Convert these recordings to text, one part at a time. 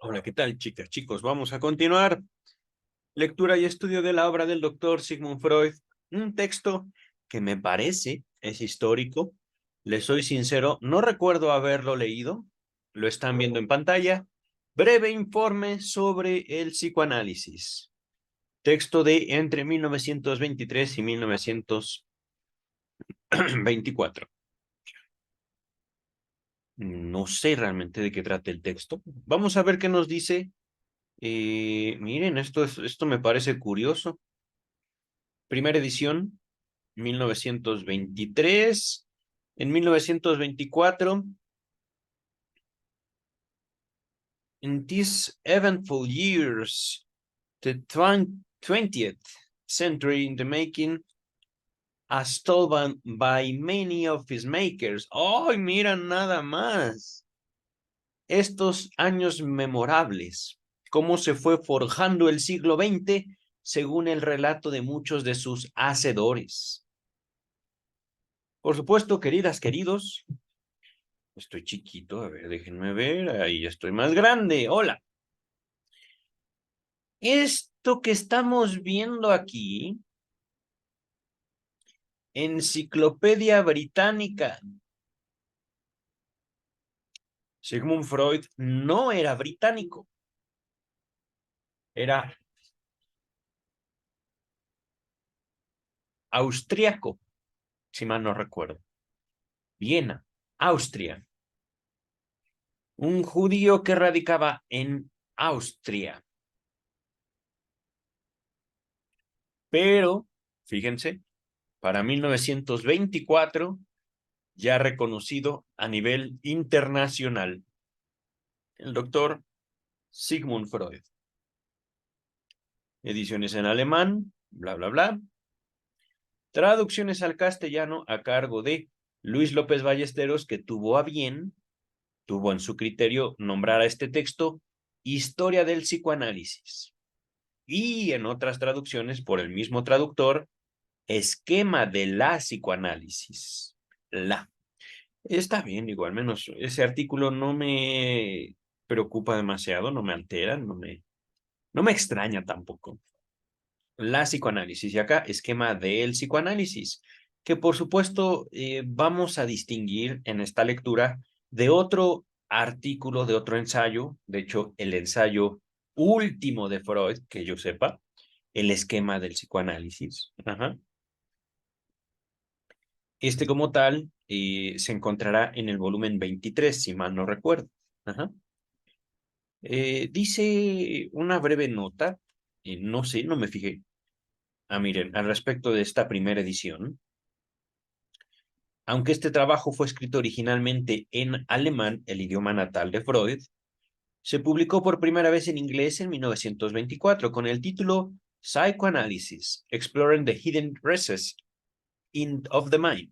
Hola, ¿qué tal, chicas, chicos? Vamos a continuar. Lectura y estudio de la obra del doctor Sigmund Freud. Un texto que me parece es histórico. Les soy sincero, no recuerdo haberlo leído. Lo están viendo en pantalla. Breve informe sobre el psicoanálisis. Texto de entre 1923 y 1924. No sé realmente de qué trata el texto. Vamos a ver qué nos dice. Miren, esto me parece curioso. Primera edición, 1923. En 1924, in these eventful years, the 20th century in the making, as told by many of his makers. ¡Ay, mira nada más! Estos años memorables, cómo se fue forjando el siglo XX según el relato de muchos de sus hacedores. Por supuesto, queridas, queridos, estoy chiquito, a ver, déjenme ver, ahí estoy más grande, hola. Esto que estamos viendo aquí, Enciclopedia Británica. Sigmund Freud no era británico, era austriaco, si mal no recuerdo. Viena, Austria. Un judío que radicaba en Austria. Pero, fíjense, para 1924, ya reconocido a nivel internacional, el doctor Sigmund Freud. Ediciones en alemán, bla, bla, bla. Traducciones al castellano a cargo de Luis López Ballesteros, que tuvo en su criterio nombrar a este texto Historia del psicoanálisis. Y en otras traducciones, por el mismo traductor, Esquema de la psicoanálisis. Está bien, igual, al menos ese artículo no me preocupa demasiado, no me altera, no me extraña tampoco. La psicoanálisis, y acá esquema del psicoanálisis, que por supuesto vamos a distinguir en esta lectura de otro artículo, de otro ensayo, de hecho el ensayo último de Freud, que yo sepa, el esquema del psicoanálisis. Ajá. Este como tal se encontrará en el volumen 23, si mal no recuerdo. Ajá. Dice una breve nota, no sé, no me fijé. Miren, al respecto de esta primera edición, aunque este trabajo fue escrito originalmente en alemán, el idioma natal de Freud, se publicó por primera vez en inglés en 1924 con el título Psychoanalysis, Exploring the Hidden Recesses of the Mind.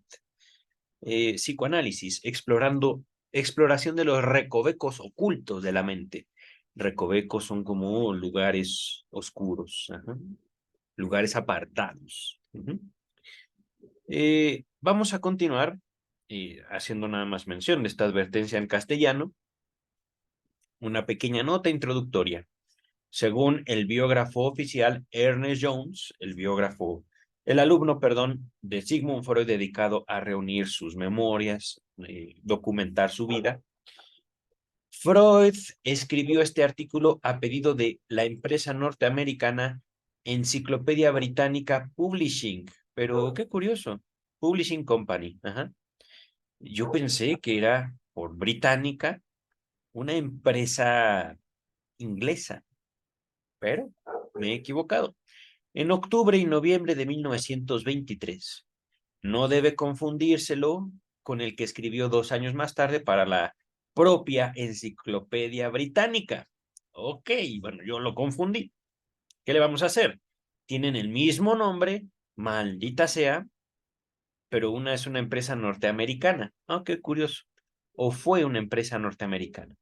Psicoanálisis, exploración de los recovecos ocultos de la mente. Recovecos son como lugares oscuros, ajá, lugares apartados. Vamos a continuar haciendo nada más mención de esta advertencia en castellano. Una pequeña nota introductoria. Según el biógrafo oficial Ernest Jones, el alumno, perdón, de Sigmund Freud dedicado a reunir sus memorias, documentar su vida, Freud escribió este artículo a pedido de la empresa norteamericana Enciclopedia Británica Publishing. Pero qué curioso, Publishing Company. Ajá. Yo pensé que era por Británica, una empresa inglesa, pero me he equivocado. En octubre y noviembre de 1923. No debe confundírselo con el que escribió 2 años más tarde para la propia Enciclopedia Británica. Ok, bueno, yo lo confundí. ¿Qué le vamos a hacer? Tienen el mismo nombre, maldita sea, pero una es una empresa norteamericana. Ah, qué curioso. O fue una empresa norteamericana.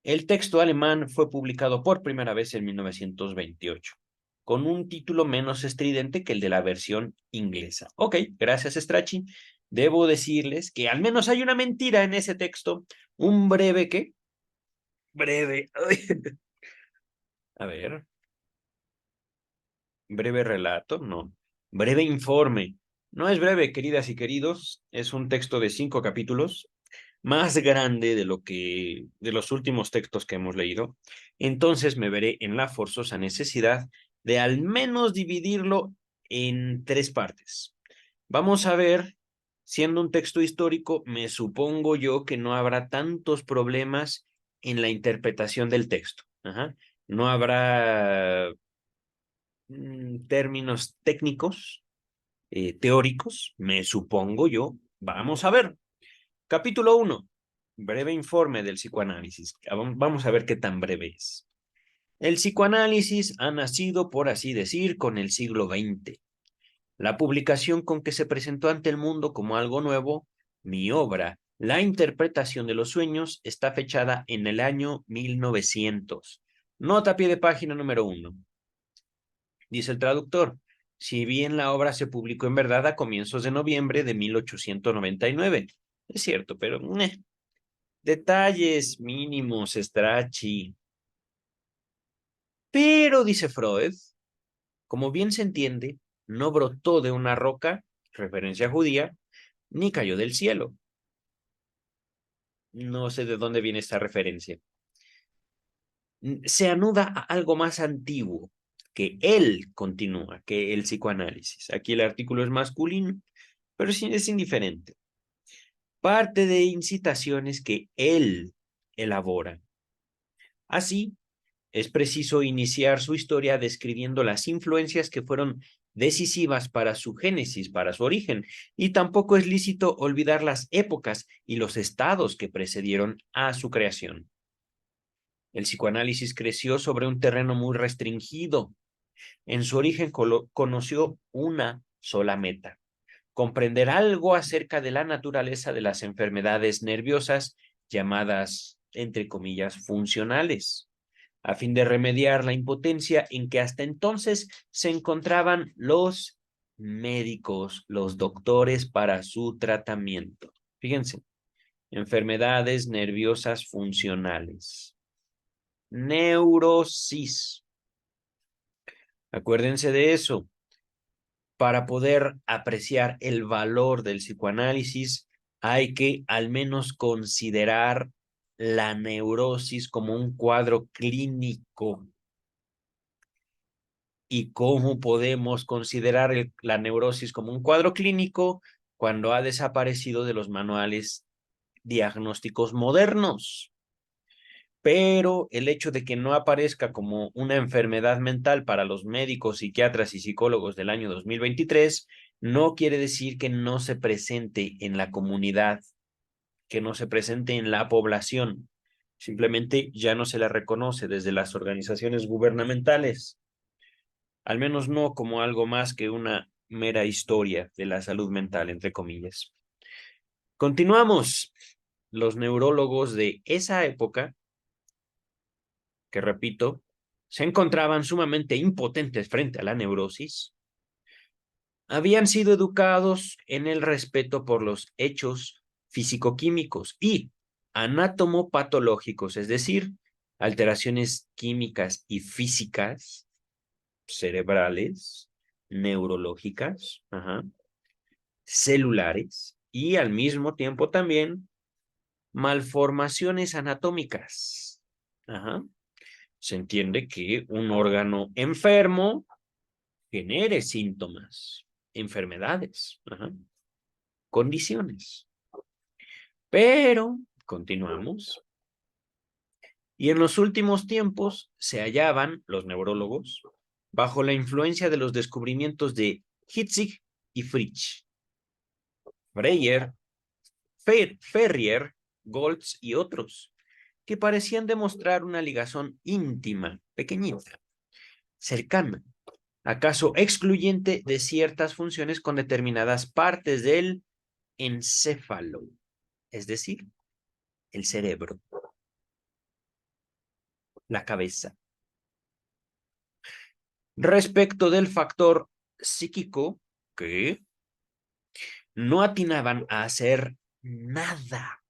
El texto alemán fue publicado por primera vez en 1928, con un título menos estridente que el de la versión inglesa. Ok, gracias, Strachey. Debo decirles que al menos hay una mentira en ese texto, un breve ¿qué? breve. A ver, breve relato, no. Breve informe. No es breve, queridas y queridos, es un texto de 5 capítulos, más grande de los últimos textos que hemos leído. Entonces me veré en la forzosa necesidad de al menos dividirlo en 3 partes. Vamos a ver, siendo un texto histórico, me supongo yo que no habrá tantos problemas en la interpretación del texto. Ajá. No habrá términos técnicos, teóricos, me supongo yo. Vamos a ver. Capítulo 1. Breve informe del psicoanálisis. Vamos a ver qué tan breve es. El psicoanálisis ha nacido, por así decir, con el siglo XX. La publicación con que se presentó ante el mundo como algo nuevo, mi obra, La interpretación de los sueños, está fechada en el año 1900. Nota a pie de página número 1. Dice el traductor, si bien la obra se publicó en verdad a comienzos de noviembre de 1899. Es cierto, pero detalles mínimos, Strachey. Pero, dice Freud, como bien se entiende, no brotó de una roca, referencia judía, ni cayó del cielo. No sé de dónde viene esta referencia. Se anuda a algo más antiguo, que él continúa, que el psicoanálisis. Aquí el artículo es masculino, pero sí es indiferente. Parte de incitaciones que él elabora. Así, es preciso iniciar su historia describiendo las influencias que fueron decisivas para su génesis, para su origen, y tampoco es lícito olvidar las épocas y los estados que precedieron a su creación. El psicoanálisis creció sobre un terreno muy restringido. En su origen conoció una sola meta: comprender algo acerca de la naturaleza de las enfermedades nerviosas llamadas, entre comillas, funcionales, a fin de remediar la impotencia en que hasta entonces se encontraban los médicos, los doctores para su tratamiento. Fíjense, enfermedades nerviosas funcionales. Neurosis. Acuérdense de eso. Para poder apreciar el valor del psicoanálisis, hay que al menos considerar la neurosis como un cuadro clínico. ¿Y cómo podemos considerar la neurosis como un cuadro clínico cuando ha desaparecido de los manuales diagnósticos modernos? Pero el hecho de que no aparezca como una enfermedad mental para los médicos, psiquiatras y psicólogos del año 2023 no quiere decir que no se presente en la comunidad, que no se presente en la población. Simplemente ya no se la reconoce desde las organizaciones gubernamentales, al menos no como algo más que una mera historia de la salud mental, entre comillas. Continuamos. Los neurólogos de esa época, que repito, se encontraban sumamente impotentes frente a la neurosis, habían sido educados en el respeto por los hechos físico-químicos y anatomopatológicos, es decir, alteraciones químicas y físicas, cerebrales, neurológicas, celulares y al mismo tiempo también malformaciones anatómicas. Se entiende que un órgano enfermo genere síntomas, enfermedades, condiciones. Pero, continuamos, y en los últimos tiempos se hallaban los neurólogos bajo la influencia de los descubrimientos de Hitzig y Fritsch, Breyer, Ferrier, Goltz y otros, que parecían demostrar una ligazón íntima, pequeñita, cercana, acaso excluyente de ciertas funciones con determinadas partes del encéfalo, es decir, el cerebro, la cabeza. Respecto del factor psíquico, que no atinaban a hacer nada.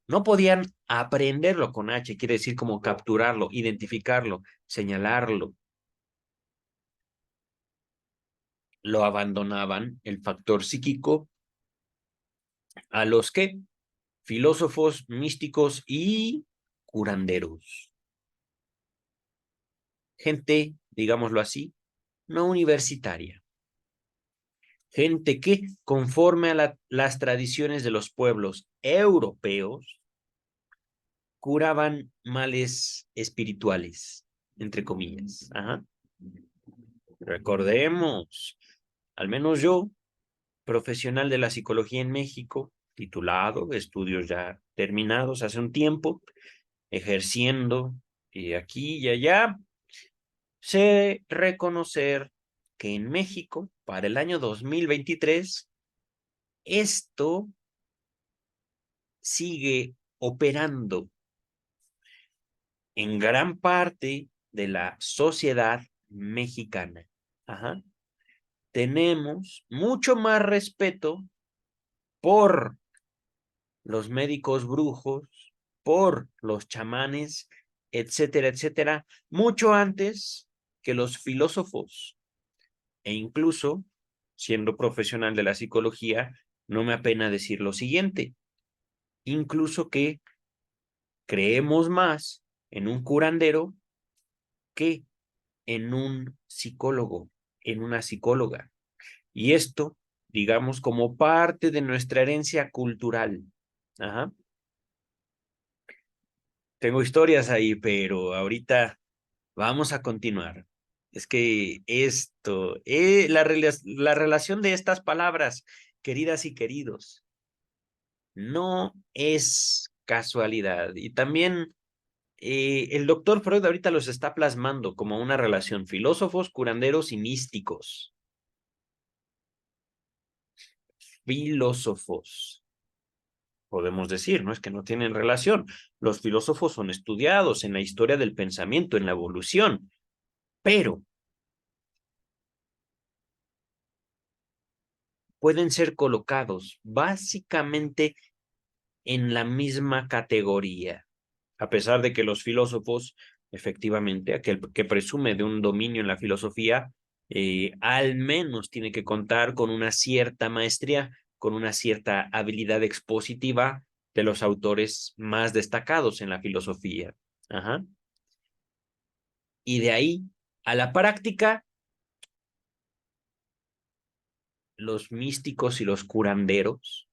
No podían aprenderlo con H, quiere decir como capturarlo, identificarlo, señalarlo. Lo abandonaban el factor psíquico a los que filósofos, místicos y curanderos. Gente, digámoslo así, no universitaria. Gente que, conforme a las tradiciones de los pueblos europeos, curaban males espirituales, entre comillas. Ajá. Recordemos, al menos yo, profesional de la psicología en México, titulado, estudios ya terminados hace un tiempo, ejerciendo aquí y allá, sé reconocer que en México, para el año 2023, esto sigue operando en gran parte de la sociedad mexicana. Ajá. Tenemos mucho más respeto por los médicos brujos, por los chamanes, etcétera, etcétera, mucho antes que los filósofos. E incluso, siendo profesional de la psicología, no me apena decir lo siguiente, incluso que creemos más en un curandero que en un psicólogo, en una psicóloga. Y esto, digamos, como parte de nuestra herencia cultural. Ajá. Tengo historias ahí, pero ahorita vamos a continuar. Es que esto, la relación de estas palabras, queridas y queridos, no es casualidad. Y también el doctor Freud ahorita los está plasmando como una relación filósofos, curanderos y místicos. Filósofos, podemos decir, no es que no tienen relación. Los filósofos son estudiados en la historia del pensamiento, en la evolución, pero pueden ser colocados básicamente en la misma categoría, a pesar de que los filósofos, efectivamente, aquel que presume de un dominio en la filosofía, al menos tiene que contar con una cierta maestría, con una cierta habilidad expositiva de los autores más destacados en la filosofía. Ajá. Y de ahí a la práctica, los místicos y los curanderos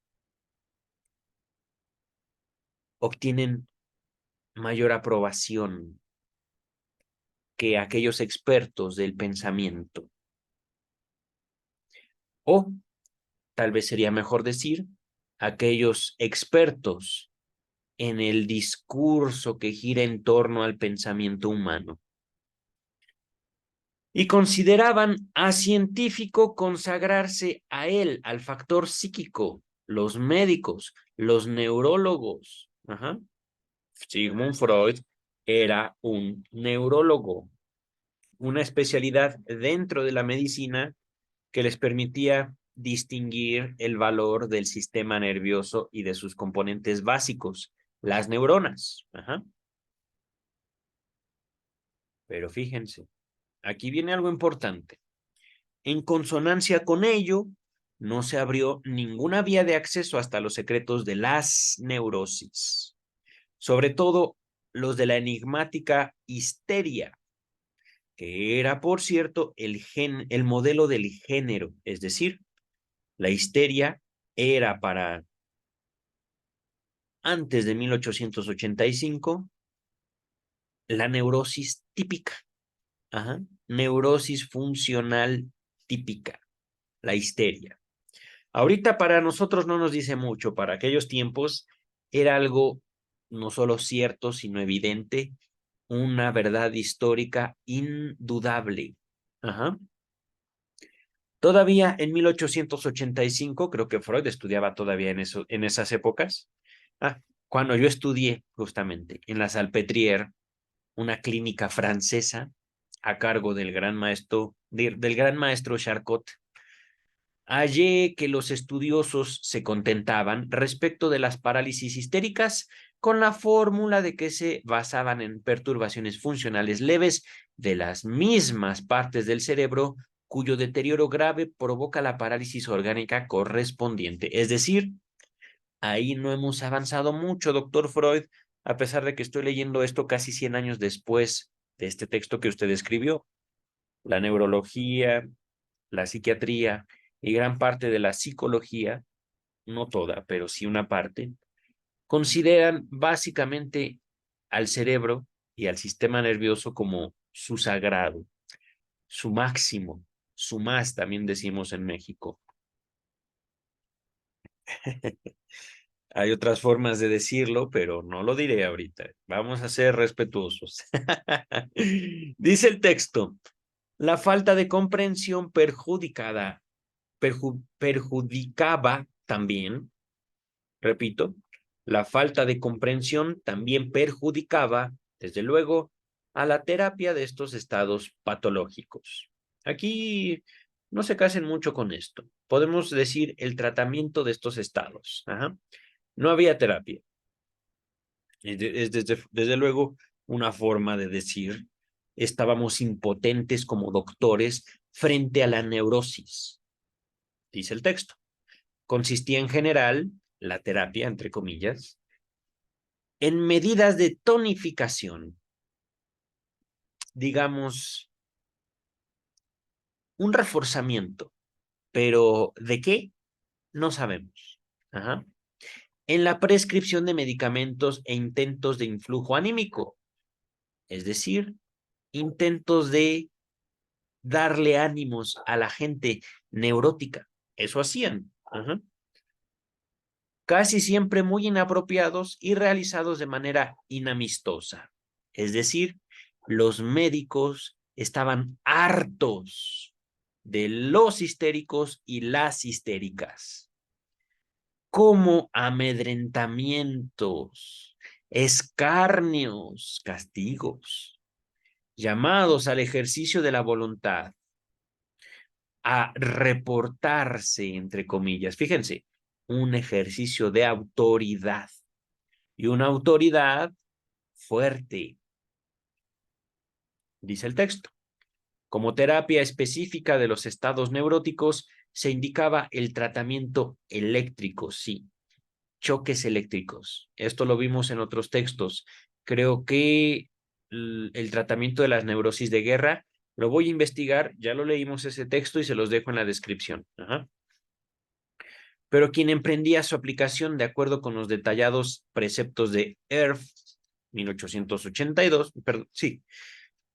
obtienen mayor aprobación que aquellos expertos del pensamiento. O tal vez sería mejor decir, aquellos expertos en el discurso que gira en torno al pensamiento humano. Y consideraban a científico consagrarse a él, al factor psíquico, los médicos, los neurólogos. Ajá. Sigmund Freud era un neurólogo, una especialidad dentro de la medicina que les permitía distinguir el valor del sistema nervioso y de sus componentes básicos, las neuronas. Ajá. Pero fíjense, aquí viene algo importante. En consonancia con ello, no se abrió ninguna vía de acceso hasta los secretos de las neurosis, sobre todo los de la enigmática histeria, que era, por cierto, el modelo del género, es decir, la histeria era para antes de 1885 la neurosis típica. Ajá. Neurosis funcional típica, la histeria. Ahorita para nosotros no nos dice mucho, para aquellos tiempos era algo no solo cierto, sino evidente, una verdad histórica indudable. Ajá. Todavía en 1885, creo que Freud estudiaba todavía en esas épocas, cuando yo estudié justamente en la Salpêtrière, una clínica francesa a cargo del gran maestro Charcot. Hallé que los estudiosos se contentaban respecto de las parálisis histéricas con la fórmula de que se basaban en perturbaciones funcionales leves de las mismas partes del cerebro cuyo deterioro grave provoca la parálisis orgánica correspondiente. Es decir, ahí no hemos avanzado mucho, doctor Freud, a pesar de que estoy leyendo esto casi 100 años después de este texto que usted escribió. La neurología, la psiquiatría y gran parte de la psicología, no toda, pero sí una parte, consideran básicamente al cerebro y al sistema nervioso como su sagrado, su máximo, su más, también decimos en México. Hay otras formas de decirlo, pero no lo diré ahorita. Vamos a ser respetuosos. Dice el texto, la falta de comprensión perjudicaba también, repito, la falta de comprensión también perjudicaba, desde luego, a la terapia de estos estados patológicos. Aquí no se casen mucho con esto. Podemos decir el tratamiento de estos estados. Ajá. No había terapia. Es desde luego una forma de decir estábamos impotentes como doctores frente a la neurosis, dice el texto. Consistía en general, la terapia, entre comillas, en medidas de tonificación, digamos, un reforzamiento, pero ¿de qué? No sabemos. Ajá. En la prescripción de medicamentos e intentos de influjo anímico, es decir, intentos de darle ánimos a la gente neurótica. Eso hacían. Ajá. Casi siempre muy inapropiados y realizados de manera inamistosa. Es decir, los médicos estaban hartos de los histéricos y las histéricas, como amedrentamientos, escarnios, castigos, llamados al ejercicio de la voluntad, a reportarse, entre comillas. Fíjense, un ejercicio de autoridad y una autoridad fuerte, dice el texto. Como terapia específica de los estados neuróticos, se indicaba el tratamiento eléctrico, sí, choques eléctricos. Esto lo vimos en otros textos. Creo que el tratamiento de las neurosis de guerra lo voy a investigar, ya lo leímos ese texto y se los dejo en la descripción. Ajá. Pero quien emprendía su aplicación de acuerdo con los detallados preceptos de ERF 1882, perdón, sí,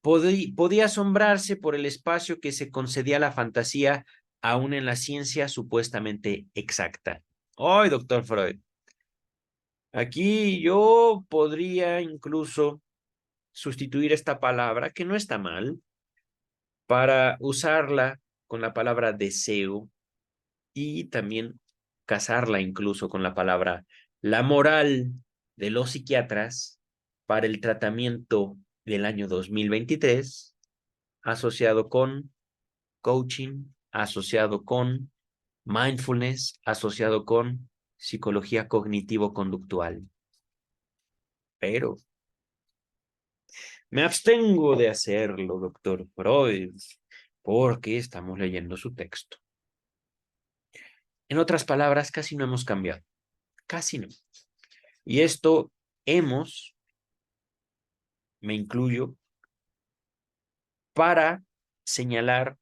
podía asombrarse por el espacio que se concedía a la fantasía aún en la ciencia supuestamente exacta. ¡Ay, doctor Freud! Aquí yo podría incluso sustituir esta palabra, que no está mal, para usarla con la palabra deseo y también casarla incluso con la palabra la moral de los psiquiatras para el tratamiento del año 2023, asociado con coaching, asociado con mindfulness, asociado con psicología cognitivo-conductual. Pero me abstengo de hacerlo, doctor Freud, porque estamos leyendo su texto. En otras palabras, casi no hemos cambiado. Casi no. Y esto hemos, me incluyo, para señalar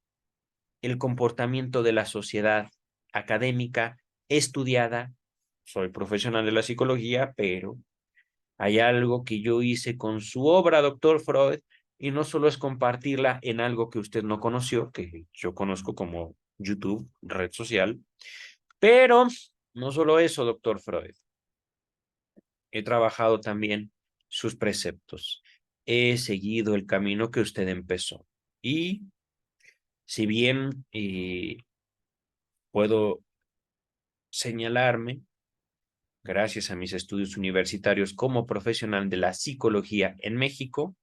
el comportamiento de la sociedad académica estudiada. Soy profesional de la psicología, pero hay algo que yo hice con su obra, doctor Freud, y no solo es compartirla en algo que usted no conoció, que yo conozco como YouTube, red social, pero no solo eso, doctor Freud. He trabajado también sus preceptos. He seguido el camino que usted empezó. Y si bien puedo señalarme, gracias a mis estudios universitarios como profesional de la psicología en México,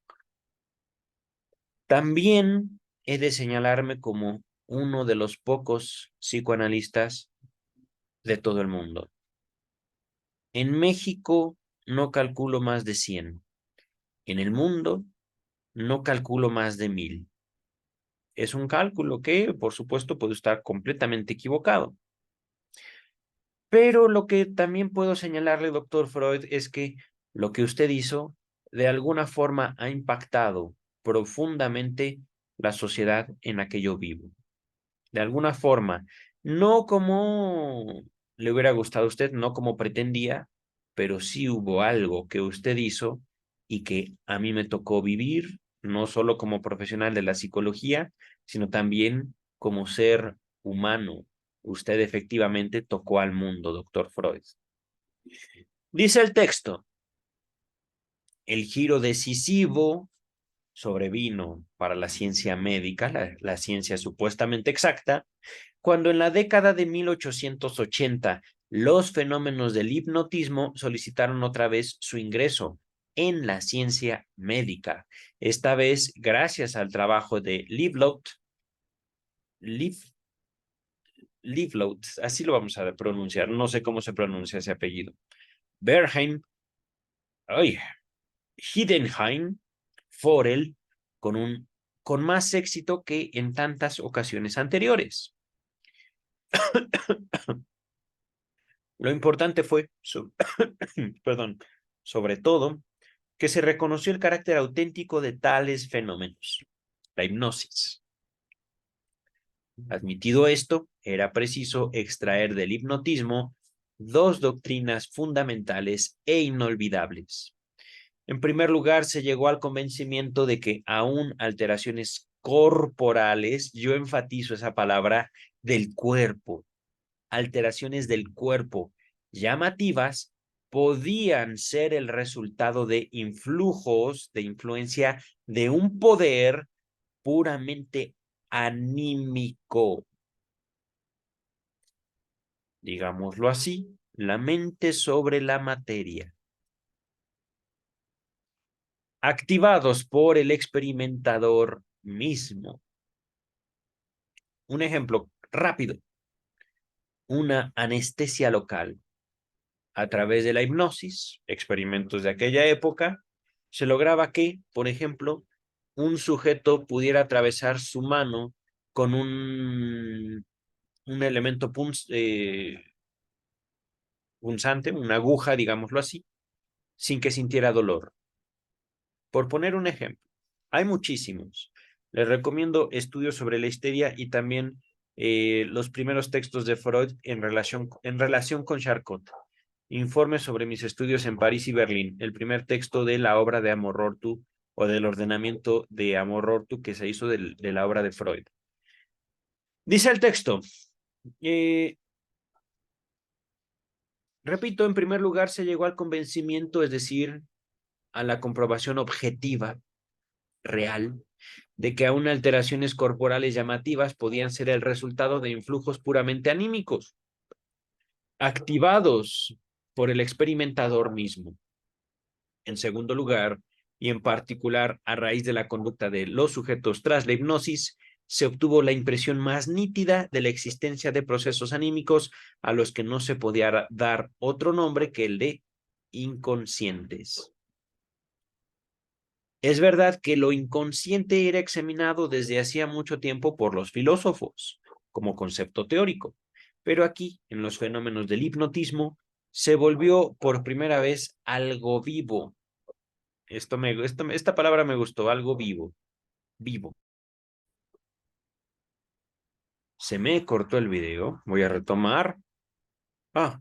también he de señalarme como uno de los pocos psicoanalistas de todo el mundo. En México no calculo más de 100. En el mundo no calculo más de 1000. Es un cálculo que, por supuesto, puede estar completamente equivocado. Pero lo que también puedo señalarle, doctor Freud, es que lo que usted hizo de alguna forma ha impactado profundamente la sociedad en la que yo vivo. De alguna forma, no como le hubiera gustado a usted, no como pretendía, pero sí hubo algo que usted hizo y que a mí me tocó vivir, no solo como profesional de la psicología, sino también como ser humano. Usted efectivamente tocó al mundo, doctor Freud. Dice el texto, el giro decisivo sobrevino para la ciencia médica, la ciencia supuestamente exacta, cuando en la década de 1880 los fenómenos del hipnotismo solicitaron otra vez su ingreso en la ciencia médica, esta vez gracias al trabajo de Lieveld, así lo vamos a pronunciar, no sé cómo se pronuncia ese apellido, Bernheim, Heidenheim, Forel, con más éxito que en tantas ocasiones anteriores. Lo importante fue, perdón, sobre todo, que se reconoció el carácter auténtico de tales fenómenos, la hipnosis. Admitido esto, era preciso extraer del hipnotismo dos doctrinas fundamentales e inolvidables. En primer lugar, se llegó al convencimiento de que aún alteraciones corporales, yo enfatizo esa palabra, del cuerpo, alteraciones del cuerpo llamativas, podían ser el resultado de influjos, de influencia de un poder puramente anímico. Digámoslo así, la mente sobre la materia. Activados por el experimentador mismo. Un ejemplo rápido. Una anestesia local. A través de la hipnosis, experimentos de aquella época, se lograba que, por ejemplo, un sujeto pudiera atravesar su mano con un elemento punzante, una aguja, digámoslo así, sin que sintiera dolor. Por poner un ejemplo, hay muchísimos. Les recomiendo estudios sobre la histeria y también los primeros textos de Freud en relación con Charcot. Informes sobre mis estudios en París y Berlín. El primer texto de la obra de Amor-Rorty o del ordenamiento de Amor-Rorty que se hizo de la obra de Freud. Dice el texto, repito, en primer lugar se llegó al convencimiento, es decir, a la comprobación objetiva, real, de que aún alteraciones corporales llamativas podían ser el resultado de influjos puramente anímicos, activados por el experimentador mismo. En segundo lugar, y en particular a raíz de la conducta de los sujetos tras la hipnosis, se obtuvo la impresión más nítida de la existencia de procesos anímicos a los que no se podía dar otro nombre que el de inconscientes. Es verdad que lo inconsciente era examinado desde hacía mucho tiempo por los filósofos como concepto teórico, pero aquí, en los fenómenos del hipnotismo, se volvió por primera vez algo vivo. Esta palabra me gustó, algo vivo, vivo. Se me cortó el video, voy a retomar. Ah,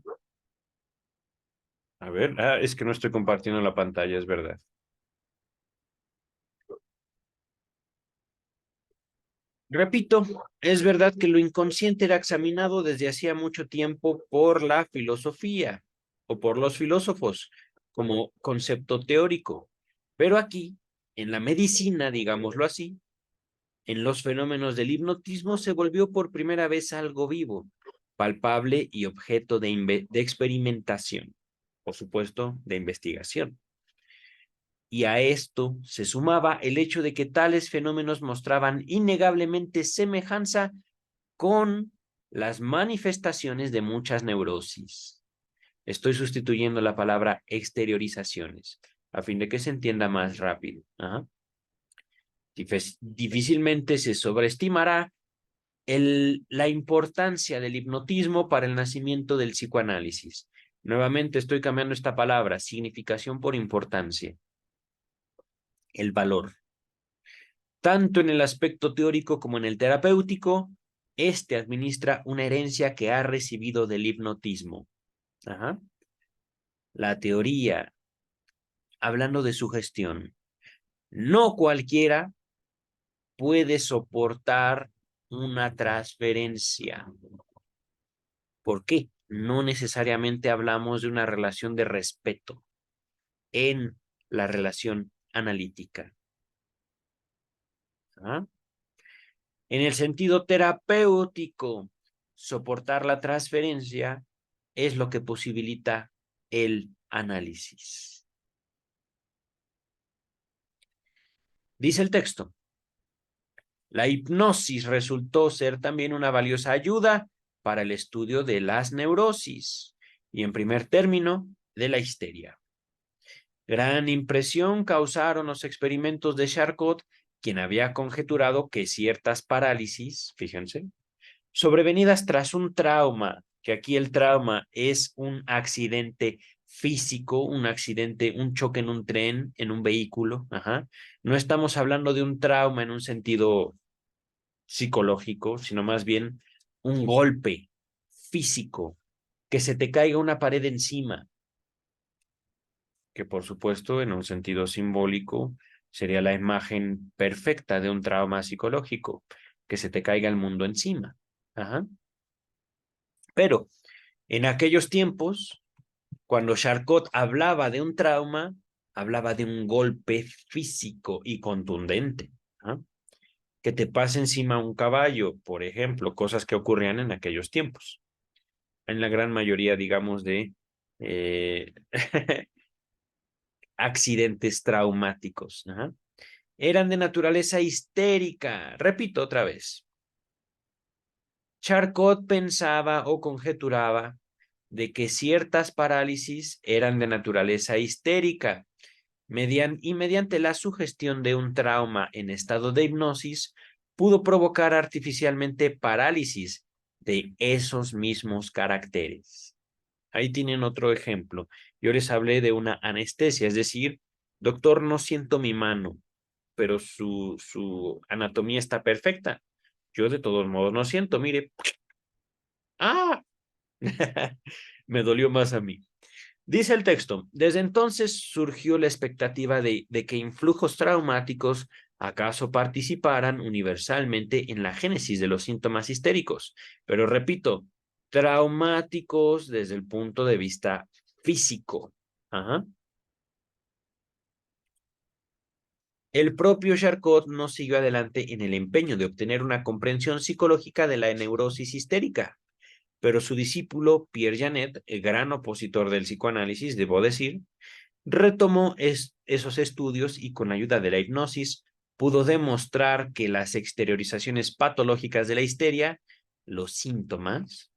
a ver, es que no estoy compartiendo la pantalla, es verdad. Repito, es verdad que lo inconsciente era examinado desde hacía mucho tiempo por la filosofía o por los filósofos como concepto teórico, pero aquí, en la medicina, digámoslo así, en los fenómenos del hipnotismo se volvió por primera vez algo vivo, palpable y objeto de experimentación, por supuesto, de investigación. Y a esto se sumaba el hecho de que tales fenómenos mostraban innegablemente semejanza con las manifestaciones de muchas neurosis. Estoy sustituyendo la palabra exteriorizaciones, a fin de que se entienda más rápido. Ajá. Difícilmente se sobreestimará la importancia del hipnotismo para el nacimiento del psicoanálisis. Nuevamente estoy cambiando esta palabra, significación por importancia. El valor. Tanto en el aspecto teórico como en el terapéutico, este administra una herencia que ha recibido del hipnotismo. Ajá. La teoría, hablando de sugestión. No cualquiera puede soportar una transferencia. ¿Por qué? No necesariamente hablamos de una relación de respeto en la relación analítica. ¿Ah? En el sentido terapéutico, soportar la transferencia es lo que posibilita el análisis. Dice el texto, la hipnosis resultó ser también una valiosa ayuda para el estudio de las neurosis y, en primer término, de la histeria. Gran impresión causaron los experimentos de Charcot, quien había conjeturado que ciertas parálisis, fíjense, sobrevenidas tras un trauma, que aquí el trauma es un accidente físico, un accidente, un choque en un tren, en un vehículo, ajá. No estamos hablando de un trauma en un sentido psicológico, sino más bien un golpe físico, que se te caiga una pared encima, que por supuesto en un sentido simbólico sería la imagen perfecta de un trauma psicológico, que se te caiga el mundo encima. Ajá. Pero en aquellos tiempos, cuando Charcot hablaba de un trauma, hablaba de un golpe físico y contundente. ¿Ah? Que te pase encima un caballo, por ejemplo, cosas que ocurrían en aquellos tiempos. En la gran mayoría, digamos, de eh, accidentes traumáticos. Ajá. Eran de naturaleza histérica. Repito otra vez. Charcot pensaba o conjeturaba de que ciertas parálisis eran de naturaleza histérica y mediante la sugestión de un trauma en estado de hipnosis pudo provocar artificialmente parálisis de esos mismos caracteres. Ahí tienen otro ejemplo. Yo les hablé de una anestesia, es decir, doctor, no siento mi mano, pero su anatomía está perfecta. Yo de todos modos no siento, mire. ¡Ah! Me dolió más a mí. Dice el texto, desde entonces surgió la expectativa de que influjos traumáticos acaso participaran universalmente en la génesis de los síntomas histéricos. Pero repito, traumáticos desde el punto de vista físico. Ajá. El propio Charcot no siguió adelante en el empeño de obtener una comprensión psicológica de la neurosis histérica, pero su discípulo Pierre Janet, el gran opositor del psicoanálisis, debo decir, retomó esos estudios y con ayuda de la hipnosis pudo demostrar que las exteriorizaciones patológicas de la histeria, los síntomas,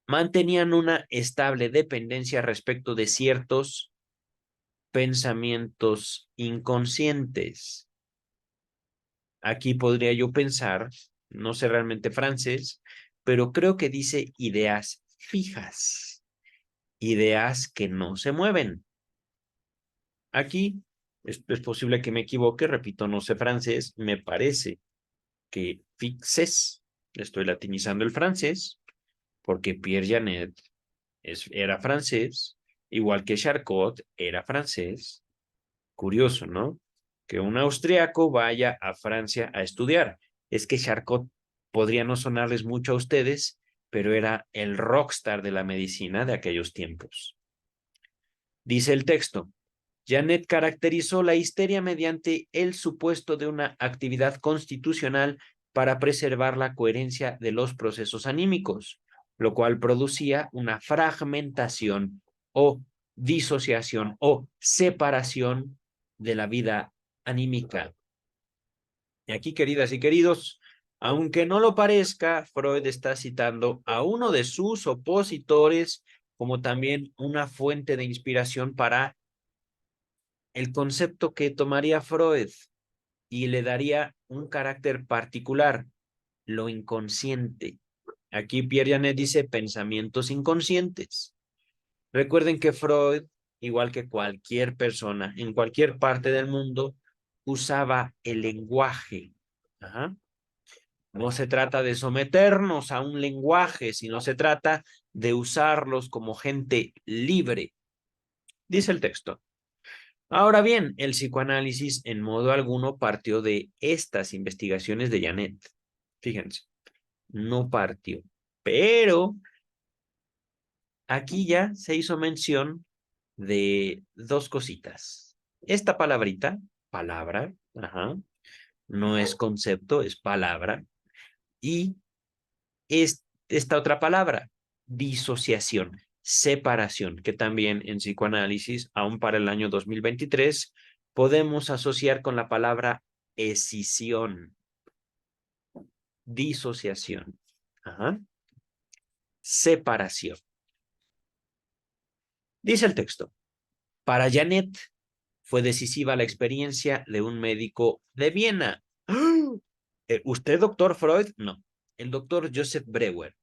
mantenían una estable dependencia respecto de ciertos pensamientos inconscientes. Aquí podría yo pensar, no sé realmente francés, pero creo que dice ideas fijas, ideas que no se mueven. Aquí es posible que me equivoque, repito, no sé francés, me parece que fixes, estoy latinizando el francés, porque Pierre Janet era francés, igual que Charcot era francés. Curioso, ¿no? Que un austriaco vaya a Francia a estudiar. Es que Charcot podría no sonarles mucho a ustedes, pero era el rockstar de la medicina de aquellos tiempos. Dice el texto, Janet caracterizó la histeria mediante el supuesto de una actividad constitucional para preservar la coherencia de los procesos anímicos, lo cual producía una fragmentación o disociación o separación de la vida anímica. Y aquí, queridas y queridos, Aunque no lo parezca, Freud está citando a uno de sus opositores como también una fuente de inspiración para el concepto que tomaría Freud y le daría un carácter particular, lo inconsciente. Aquí Pierre Janet dice pensamientos inconscientes. Recuerden que Freud, igual que cualquier persona en cualquier parte del mundo, usaba el lenguaje. Ajá. No se trata de someternos a un lenguaje, sino se trata de usarlos como gente libre, dice el texto. Ahora bien, el psicoanálisis en modo alguno partió de estas investigaciones de Janet. Fíjense, no partió. Pero aquí ya se hizo mención de dos cositas. Esta palabrita, palabra, ajá, no es concepto, es palabra. Y esta otra palabra, disociación, separación, que también en psicoanálisis, aún para el año 2023, podemos asociar con la palabra escisión, disociación, ajá, separación. Dice el texto, para Janet fue decisiva la experiencia de un médico de Viena. ¿Usted, doctor Freud? No, el doctor Joseph Breuer.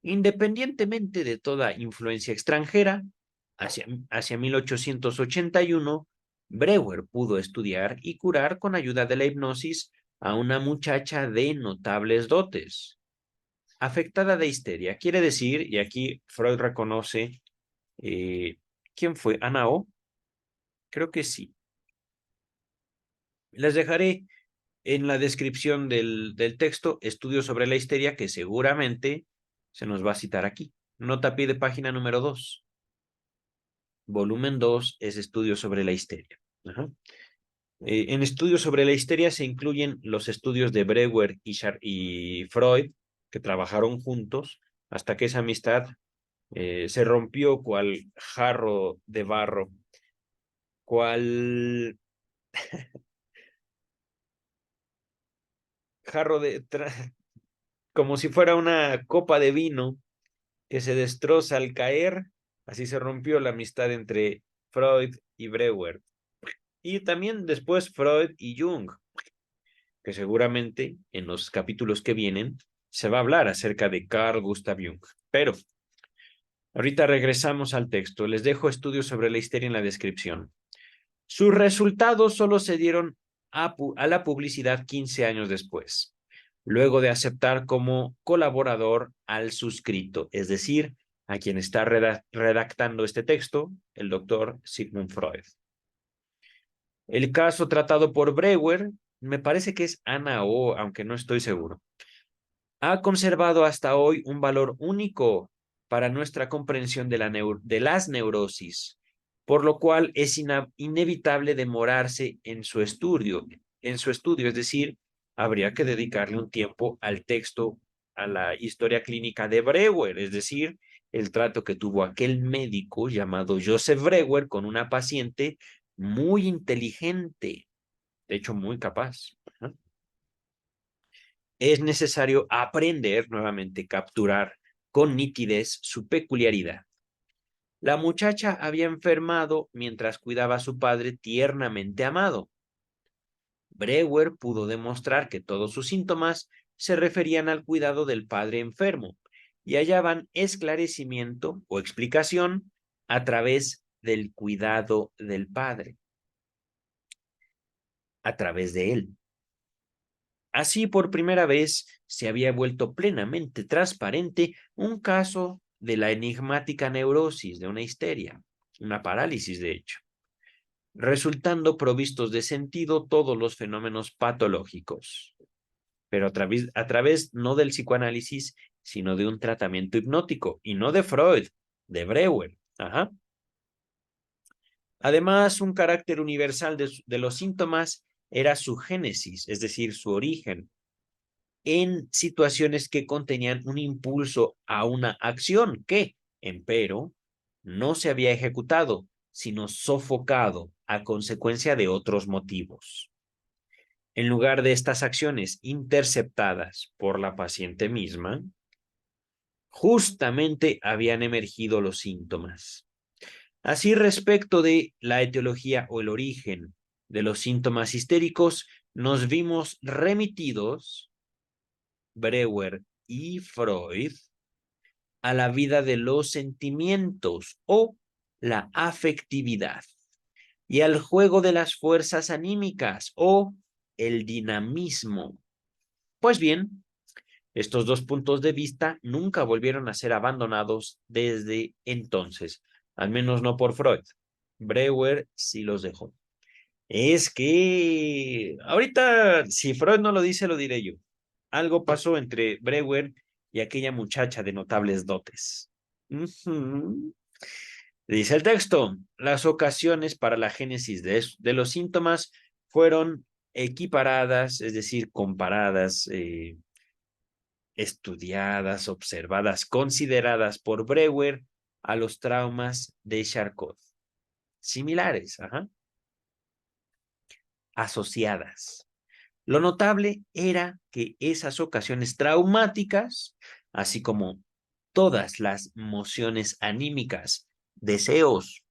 Independientemente de toda influencia extranjera, hacia 1881, Breuer pudo estudiar y curar con ayuda de la hipnosis a una muchacha de notables dotes, afectada de histeria. Quiere decir, y aquí Freud reconoce, ¿quién fue? ¿Ana O? Creo que sí. Les dejaré en la descripción del texto estudios sobre la histeria que seguramente se nos va a citar aquí. Nota pie de página número 2. Volumen 2 es estudios sobre la histeria. Ajá. En estudios sobre la histeria se incluyen los estudios de Breuer y Freud, que trabajaron juntos hasta que esa amistad se rompió cual jarro de barro, cual jarro de... como si fuera una copa de vino que se destroza al caer, así se rompió la amistad entre Freud y Breuer. Y también después Freud y Jung, que seguramente en los capítulos que vienen se va a hablar acerca de Carl Gustav Jung. Pero ahorita regresamos al texto. Les dejo estudios sobre la histeria en la descripción. Sus resultados solo se dieron a la publicidad 15 años después, luego de aceptar como colaborador al suscrito, es decir, a quien está redactando este texto, el doctor Sigmund Freud. El caso tratado por Breuer, me parece que es Ana O, aunque no estoy seguro, ha conservado hasta hoy un valor único para nuestra comprensión de las neurosis, por lo cual es inevitable demorarse en su estudio, es decir, habría que dedicarle un tiempo al texto, a la historia clínica de Breuer, es decir, el trato que tuvo aquel médico llamado Joseph Breuer con una paciente muy inteligente, de hecho muy capaz. Es necesario aprender nuevamente, capturar con nitidez su peculiaridad. La muchacha había enfermado mientras cuidaba a su padre tiernamente amado. Breuer pudo demostrar que todos sus síntomas se referían al cuidado del padre enfermo y hallaban esclarecimiento o explicación a través del cuidado del padre, a través de él. Así, por primera vez, se había vuelto plenamente transparente un caso de la enigmática neurosis de una histeria, una parálisis de hecho, resultando provistos de sentido todos los fenómenos patológicos, pero a través no del psicoanálisis, sino de un tratamiento hipnótico, y no de Freud, de Breuer. Ajá. Además, un carácter universal de los síntomas era su génesis, es decir, su origen, en situaciones que contenían un impulso a una acción que, empero, no se había ejecutado, sino sofocado a consecuencia de otros motivos. En lugar de estas acciones interceptadas por la paciente misma, justamente habían emergido los síntomas. Así, respecto de la etiología o el origen de los síntomas histéricos, nos vimos remitidos, Breuer y Freud, a la vida de los sentimientos o la afectividad y al juego de las fuerzas anímicas o el dinamismo. Pues bien, estos dos puntos de vista nunca volvieron a ser abandonados desde entonces, al menos no por Freud. Breuer sí los dejó. Es que ahorita, si Freud no lo dice, lo diré yo. Algo pasó entre Breuer y aquella muchacha de notables dotes. Ujú. Dice el texto, las ocasiones para la génesis de los síntomas fueron equiparadas, es decir, comparadas, estudiadas, observadas, consideradas por Breuer a los traumas de Charcot. Similares, ajá, asociadas. Lo notable era que esas ocasiones traumáticas, así como todas las mociones anímicas, deseos,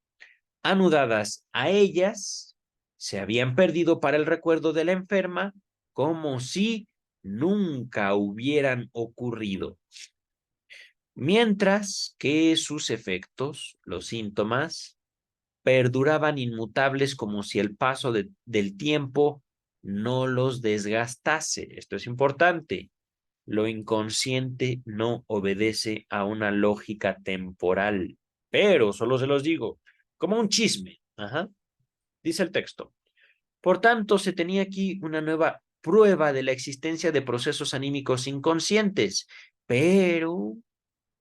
anudadas a ellas, se habían perdido para el recuerdo de la enferma como si nunca hubieran ocurrido. Mientras que sus efectos, los síntomas, perduraban inmutables como si el paso del tiempo no los desgastase. Esto es importante. Lo inconsciente no obedece a una lógica temporal, pero solo se los digo, como un chisme. Ajá. Dice el texto. Por tanto, se tenía aquí una nueva prueba de la existencia de procesos anímicos inconscientes, pero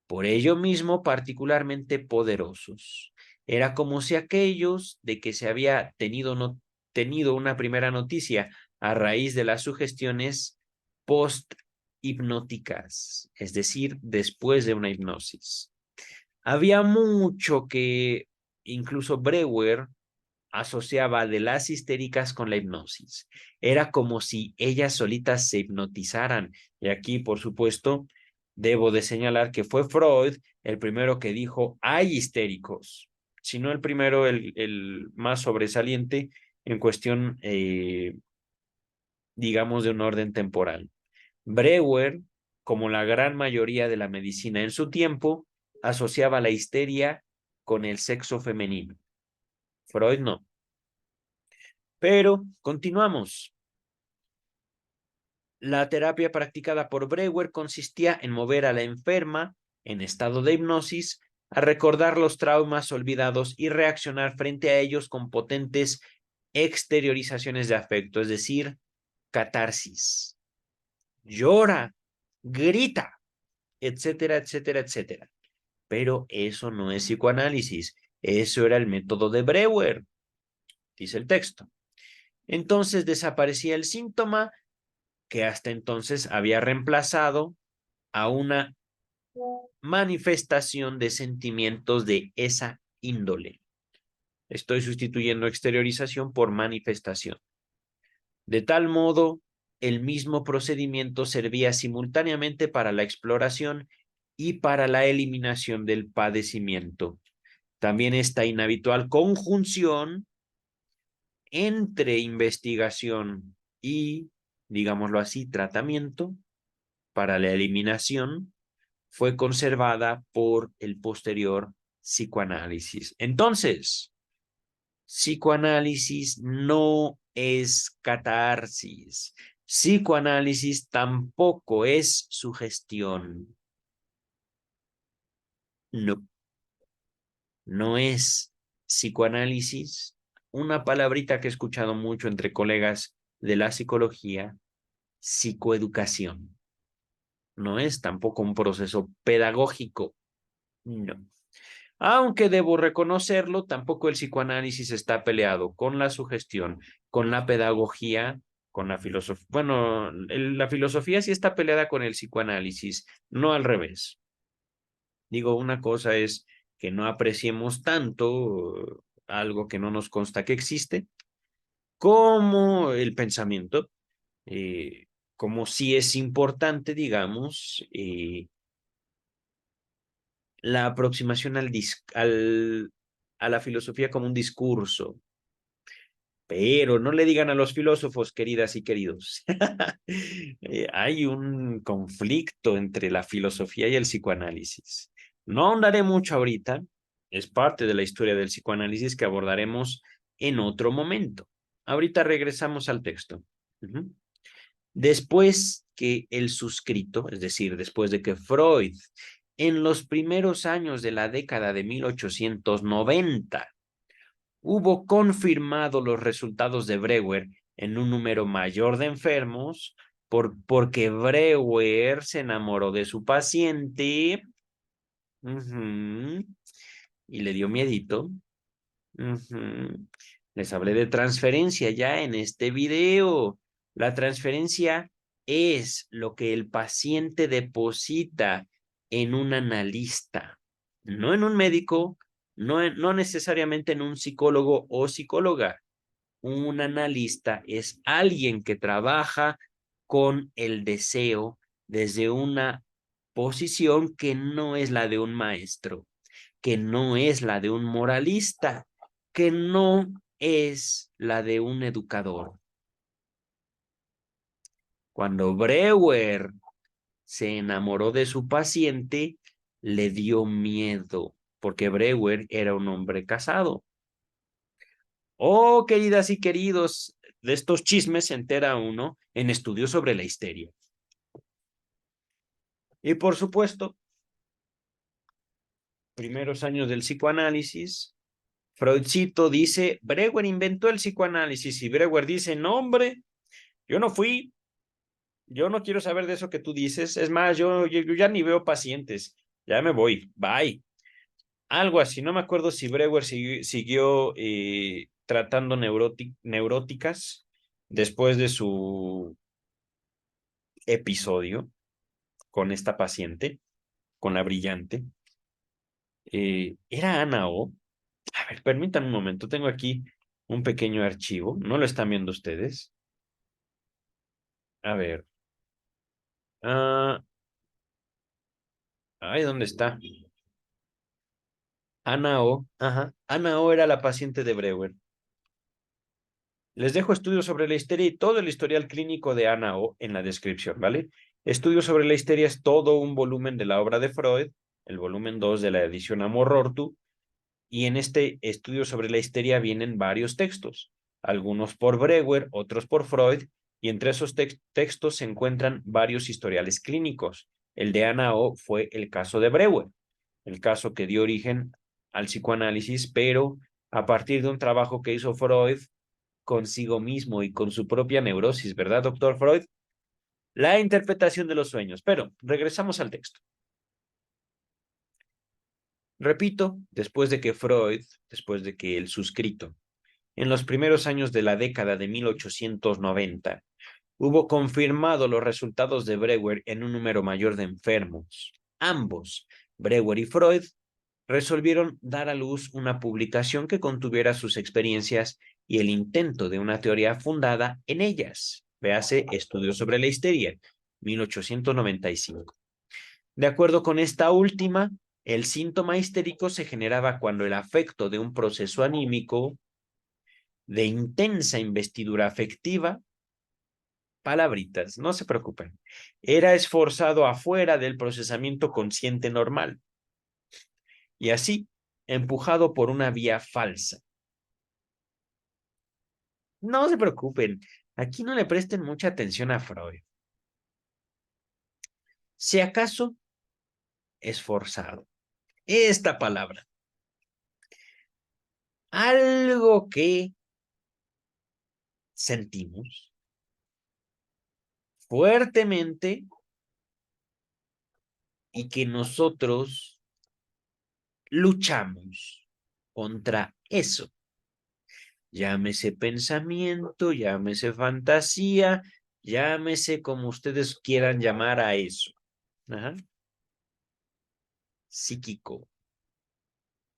por ello mismo particularmente poderosos. Era como si aquellos de que se había tenido una primera noticia a raíz de las sugestiones post-hipnóticas, es decir, después de una hipnosis. Había mucho que incluso Breuer asociaba de las histéricas con la hipnosis. Era como si ellas solitas se hipnotizaran. Y aquí, por supuesto, debo de señalar que fue Freud el primero que dijo, hay histéricos, sino el primero, el más sobresaliente en cuestión, digamos, de un orden temporal. Breuer, como la gran mayoría de la medicina en su tiempo, asociaba la histeria con el sexo femenino. Freud no. Pero continuamos. La terapia practicada por Breuer consistía en mover a la enferma en estado de hipnosis a recordar los traumas olvidados y reaccionar frente a ellos con potentes exteriorizaciones de afecto, es decir, catarsis. Llora, grita, etcétera, etcétera, etcétera. Pero eso no es psicoanálisis, eso era el método de Breuer, dice el texto. Entonces desaparecía el síntoma que hasta entonces había reemplazado a una manifestación de sentimientos de esa índole. Estoy sustituyendo exteriorización por manifestación. De tal modo, el mismo procedimiento servía simultáneamente para la exploración y para la eliminación del padecimiento. También esta inhabitual conjunción entre investigación y, digámoslo así, tratamiento para la eliminación fue conservada por el posterior psicoanálisis. Entonces, psicoanálisis no es catarsis. Psicoanálisis tampoco es sugestión. No, no es psicoanálisis. Una palabrita que he escuchado mucho entre colegas de la psicología, psicoeducación. No es tampoco un proceso pedagógico. No. Aunque debo reconocerlo, tampoco el psicoanálisis está peleado con la sugestión, con la pedagogía, con la filosofía. Bueno, la filosofía sí está peleada con el psicoanálisis, no al revés. Digo, una cosa es que no apreciemos tanto algo que no nos consta que existe, como el pensamiento. eh, como si es importante, digamos, la aproximación a la filosofía como un discurso. Pero no le digan a los filósofos, queridas y queridos. Hay un conflicto entre la filosofía y el psicoanálisis. No ahondaré mucho ahorita, es parte de la historia del psicoanálisis que abordaremos en otro momento. Ahorita regresamos al texto. Ujú. Después que el suscrito, es decir, después de que Freud, en los primeros años de la década de 1890, hubo confirmado los resultados de Breuer en un número mayor de enfermos, porque Breuer se enamoró de su paciente, y le dio miedito. Les hablé de transferencia ya en este video. La transferencia es lo que el paciente deposita en un analista, no en un médico, no necesariamente en un psicólogo o psicóloga. Un analista es alguien que trabaja con el deseo desde una posición que no es la de un maestro, que no es la de un moralista, que no es la de un educador. Cuando Breuer se enamoró de su paciente, le dio miedo, porque Breuer era un hombre casado. Oh, queridas y queridos, de estos chismes se entera uno en estudios sobre la histeria. Y por supuesto, primeros años del psicoanálisis, Freudcito dice, Breuer inventó el psicoanálisis y Breuer dice, no, hombre, yo no fui, yo no quiero saber de eso que tú dices, es más, yo ya ni veo pacientes, ya me voy, bye. Algo así, no me acuerdo si Breuer siguió tratando neuróticas después de su episodio con esta paciente, con la brillante. ¿Era Ana O? A ver, permítanme un momento, tengo aquí un pequeño archivo, ¿no lo están viendo ustedes? A ver. Ah, ay, ¿dónde está? Ana O. Ajá. Ana O era la paciente de Breuer. Les dejo estudios sobre la histeria y todo el historial clínico de Ana O en la descripción, ¿vale? Estudios sobre la histeria es todo un volumen de la obra de Freud, el volumen 2 de la edición Amor Rortu, y en este estudio sobre la histeria vienen varios textos, algunos por Breuer, otros por Freud, y entre esos textos se encuentran varios historiales clínicos. El de Ana O fue el caso de Breuer, el caso que dio origen al psicoanálisis, pero a partir de un trabajo que hizo Freud consigo mismo y con su propia neurosis, ¿verdad, doctor Freud? La interpretación de los sueños. Pero regresamos al texto. Repito, después de que el suscrito, en los primeros años de la década de 1890, hubo confirmado los resultados de Breuer en un número mayor de enfermos. Ambos, Breuer y Freud, resolvieron dar a luz una publicación que contuviera sus experiencias y el intento de una teoría fundada en ellas. Véase Estudios sobre la histeria, 1895. De acuerdo con esta última, el síntoma histérico se generaba cuando el afecto de un proceso anímico de intensa investidura afectiva, palabritas, no se preocupen, era esforzado afuera del procesamiento consciente normal y así empujado por una vía falsa. No se preocupen, aquí no le presten mucha atención a Freud. Si acaso, esforzado. Esta palabra. Algo que sentimos fuertemente y que nosotros luchamos contra eso. Llámese pensamiento, llámese fantasía, llámese como ustedes quieran llamar a eso. Ajá. Psíquico.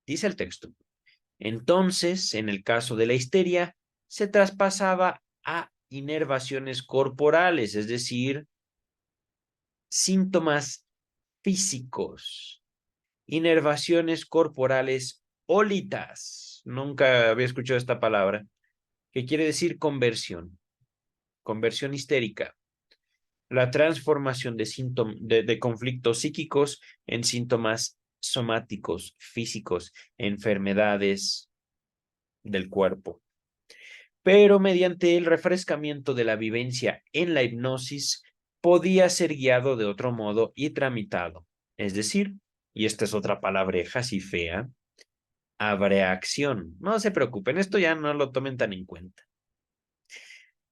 Dice el texto. Entonces, en el caso de la histeria, se traspasaba a inervaciones corporales, es decir, síntomas físicos, inervaciones corporales ólitas. Nunca había escuchado esta palabra, que quiere decir conversión histérica, la transformación de conflictos psíquicos en síntomas somáticos, físicos, enfermedades del cuerpo. Pero mediante el refrescamiento de la vivencia en la hipnosis, podía ser guiado de otro modo y tramitado. Es decir, y esta es otra palabreja así fea, abreacción. No se preocupen, esto ya no lo tomen tan en cuenta.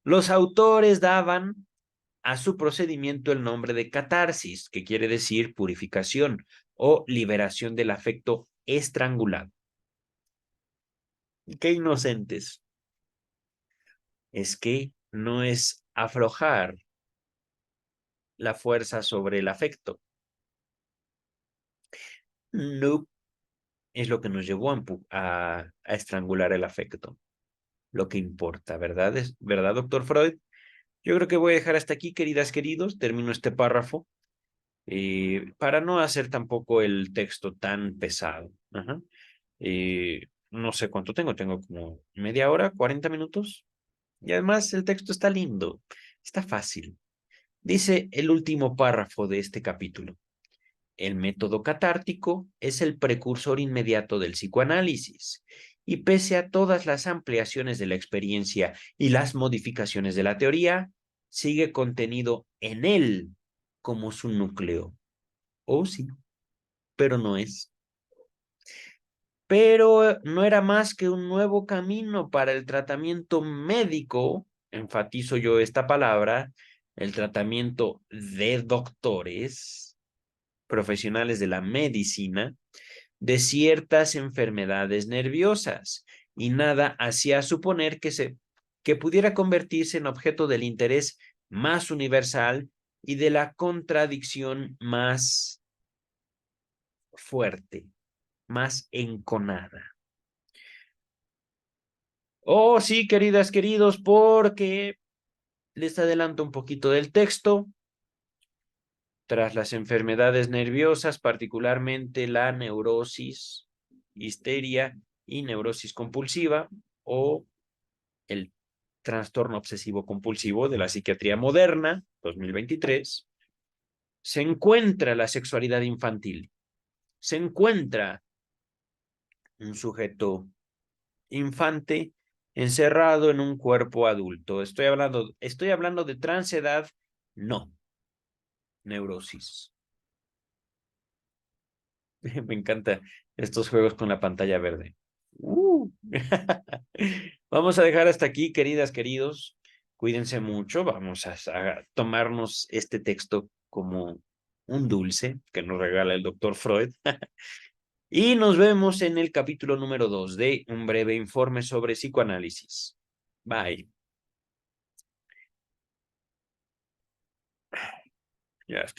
Los autores daban a su procedimiento el nombre de catarsis, que quiere decir purificación o liberación del afecto estrangulado. ¡Qué inocentes! Es que no es aflojar la fuerza sobre el afecto. No es lo que nos llevó a estrangular el afecto. Lo que importa, ¿verdad? ¿Verdad, doctor Freud? Yo creo que voy a dejar hasta aquí, queridas, queridos. Termino este párrafo para no hacer tampoco el texto tan pesado. Ajá. No sé cuánto tengo como media hora, 40 minutos. Y además el texto está lindo, está fácil. Dice el último párrafo de este capítulo. El método catártico es el precursor inmediato del psicoanálisis y pese a todas las ampliaciones de la experiencia y las modificaciones de la teoría, sigue contenido en él como su núcleo. Oh, sí, pero no es. Pero no era más que un nuevo camino para el tratamiento médico, enfatizo yo esta palabra, el tratamiento de doctores, profesionales de la medicina, de ciertas enfermedades nerviosas, y nada hacía suponer que pudiera convertirse en objeto del interés más universal y de la contradicción más fuerte, más enconada. Oh, sí, queridas, queridos, porque les adelanto un poquito del texto. Tras las enfermedades nerviosas, particularmente la neurosis, histeria y neurosis compulsiva o el trastorno obsesivo compulsivo de la psiquiatría moderna, 2023, se encuentra la sexualidad infantil. Se encuentra un sujeto infante encerrado en un cuerpo adulto. Estoy hablando de transedad, no, neurosis. Me encanta estos juegos con la pantalla verde. Vamos a dejar hasta aquí, queridas, queridos. Cuídense mucho. Vamos a tomarnos este texto como un dulce que nos regala el doctor Freud. Y nos vemos en el capítulo número 2 de Un breve informe sobre psicoanálisis. Bye. Ya estoy.